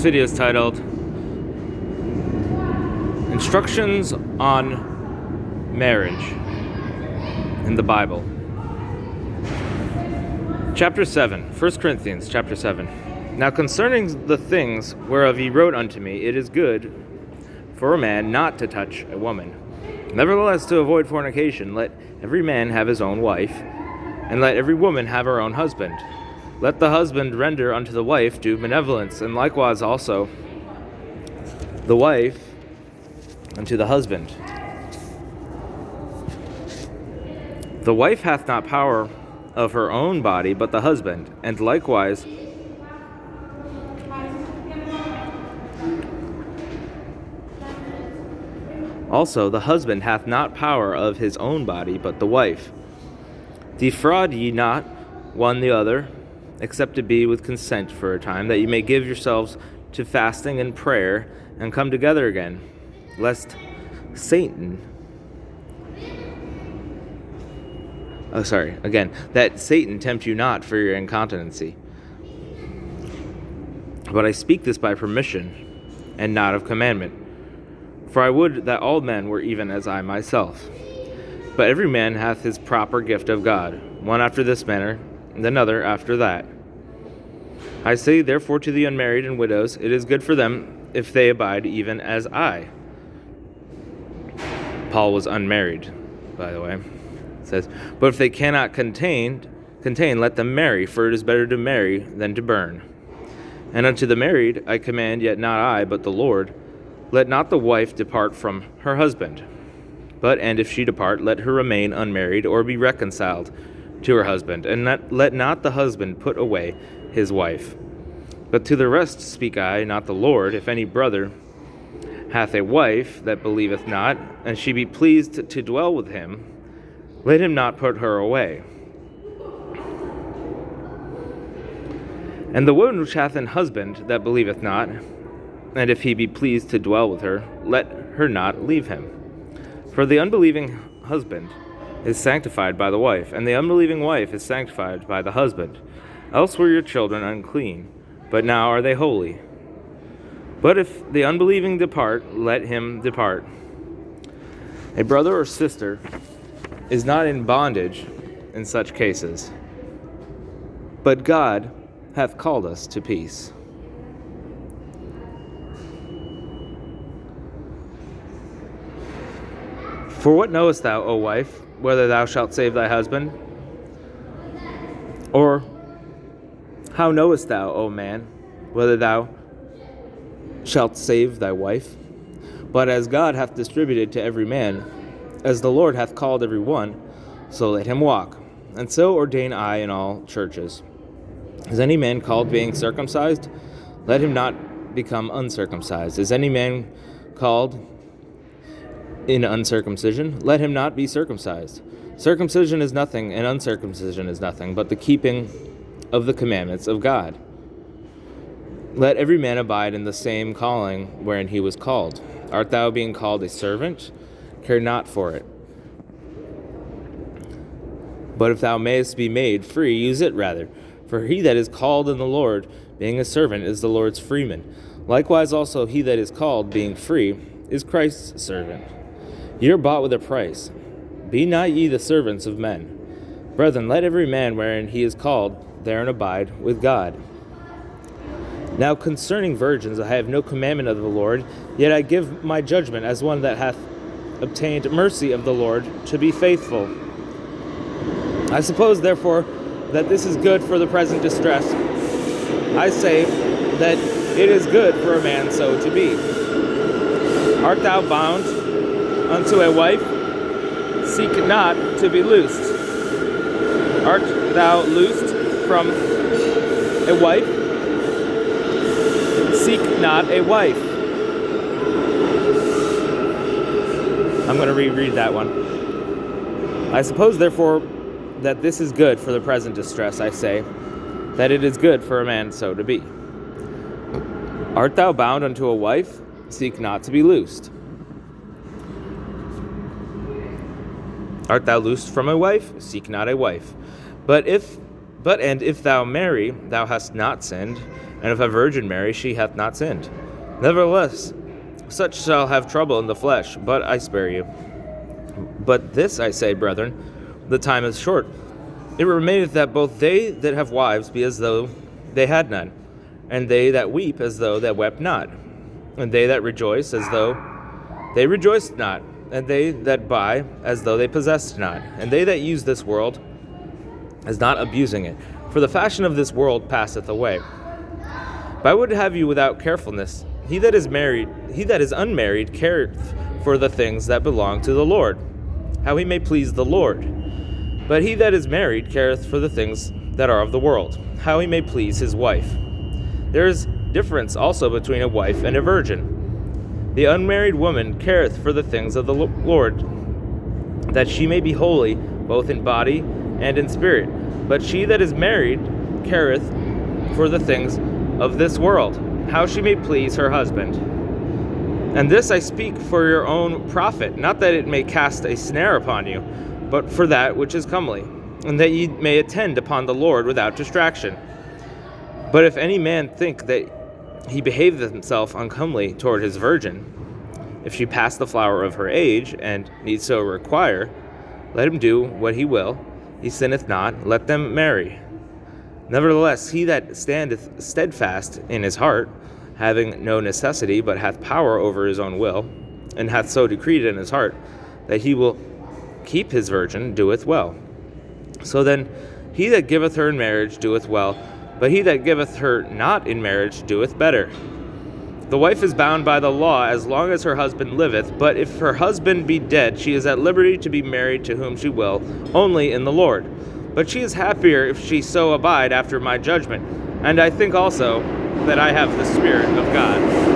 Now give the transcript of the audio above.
This video is titled Instructions on Marriage in the Bible. Chapter 7, 1 Corinthians chapter 7. Now concerning the things whereof he wrote unto me, it is good for a man not to touch a woman. Nevertheless, to avoid fornication, let every man have his own wife, and let every woman have her own husband. Let the husband render unto the wife due benevolence, and likewise also the wife unto the husband. The wife hath not power of her own body, but the husband, and likewise also the husband hath not power of his own body, but the wife. Defraud ye not one the other, except it be with consent for a time, that ye may give yourselves to fasting and prayer, and come together again, lest Satan tempt you not for your incontinency. But I speak this by permission, and not of commandment. For I would that all men were even as I myself. But every man hath his proper gift of God, one after this manner, and another after that. I say therefore to the unmarried and widows, it is good for them if they abide even as I. Paul was unmarried, by the way. It says, but if they cannot contain, let them marry, for it is better to marry than to burn. And unto the married I command, yet not I, but the Lord, let not the wife depart from her husband. And if she depart, let her remain unmarried, or be reconciled to her husband. And let not the husband put away his wife. But to the rest speak I, not the Lord. If any brother hath a wife that believeth not, and she be pleased to dwell with him, let him not put her away. And the woman which hath an husband that believeth not, and if he be pleased to dwell with her, let her not leave him. For the unbelieving husband is sanctified by the wife, and the unbelieving wife is sanctified by the husband. Else were your children unclean, but now are they holy. But if the unbelieving depart, let him depart. A brother or sister is not in bondage in such cases, but God hath called us to peace. For what knowest thou, O wife, whether thou shalt save thy husband? Or how knowest thou, O man, whether thou shalt save thy wife? But as God hath distributed to every man, as the Lord hath called every one, so let him walk. And so ordain I in all churches. Is any man called being circumcised? Let him not become uncircumcised. Is any man called in uncircumcision? Let him not be circumcised. Circumcision is nothing, and uncircumcision is nothing, but the keeping of the commandments of God. Let every man abide in the same calling wherein he was called. Art thou being called a servant? Care not for it. But if thou mayest be made free, use it rather. For he that is called in the Lord, being a servant, is the Lord's freeman. Likewise also he that is called, being free, is Christ's servant. Ye are bought with a price. Be not ye the servants of men. Brethren, let every man wherein he is called therein abide with God. Now concerning virgins I have no commandment of the Lord, yet I give my judgment as one that hath obtained mercy of the Lord, to be faithful. I suppose therefore that this is good for the present distress. I say that it is good for a man so to be. Art thou bound unto a wife? Seek not to be loosed. Art thou loosed from a wife? Seek not a wife. I'm going to reread that one. I suppose, therefore, that this is good for the present distress. I say that it is good for a man so to be. Art thou bound unto a wife? Seek not to be loosed. Art thou loosed from a wife? Seek not a wife. But if And if thou marry, thou hast not sinned, and if a virgin marry, she hath not sinned. Nevertheless, such shall have trouble in the flesh, but I spare you. But this I say, brethren, the time is short. It remaineth that both they that have wives be as though they had none, and they that weep as though they wept not, and they that rejoice as though they rejoiced not, and they that buy as though they possessed not, and they that use this world as not abusing it. For the fashion of this world passeth away. But I would have you without carefulness. He that is unmarried careth for the things that belong to the Lord, how he may please the Lord. But he that is married careth for the things that are of the world, how he may please his wife. There is difference also between a wife and a virgin. The unmarried woman careth for the things of the Lord, that she may be holy both in body and in spirit. But she that is married careth for the things of this world, how she may please her husband. And this I speak for your own profit, not that it may cast a snare upon you, but for that which is comely, and that ye may attend upon the Lord without distraction. But if any man think that he behaveth himself uncomely toward his virgin, if she pass the flower of her age, and need so require, let him do what he will, he sinneth not, let them marry. Nevertheless, he that standeth steadfast in his heart, having no necessity, but hath power over his own will, and hath so decreed in his heart, that he will keep his virgin, doeth well. So then, he that giveth her in marriage doeth well, but he that giveth her not in marriage doeth better. The wife is bound by the law as long as her husband liveth, but if her husband be dead, she is at liberty to be married to whom she will, only in the Lord. But she is happier if she so abide after my judgment. And I think also that I have the Spirit of God.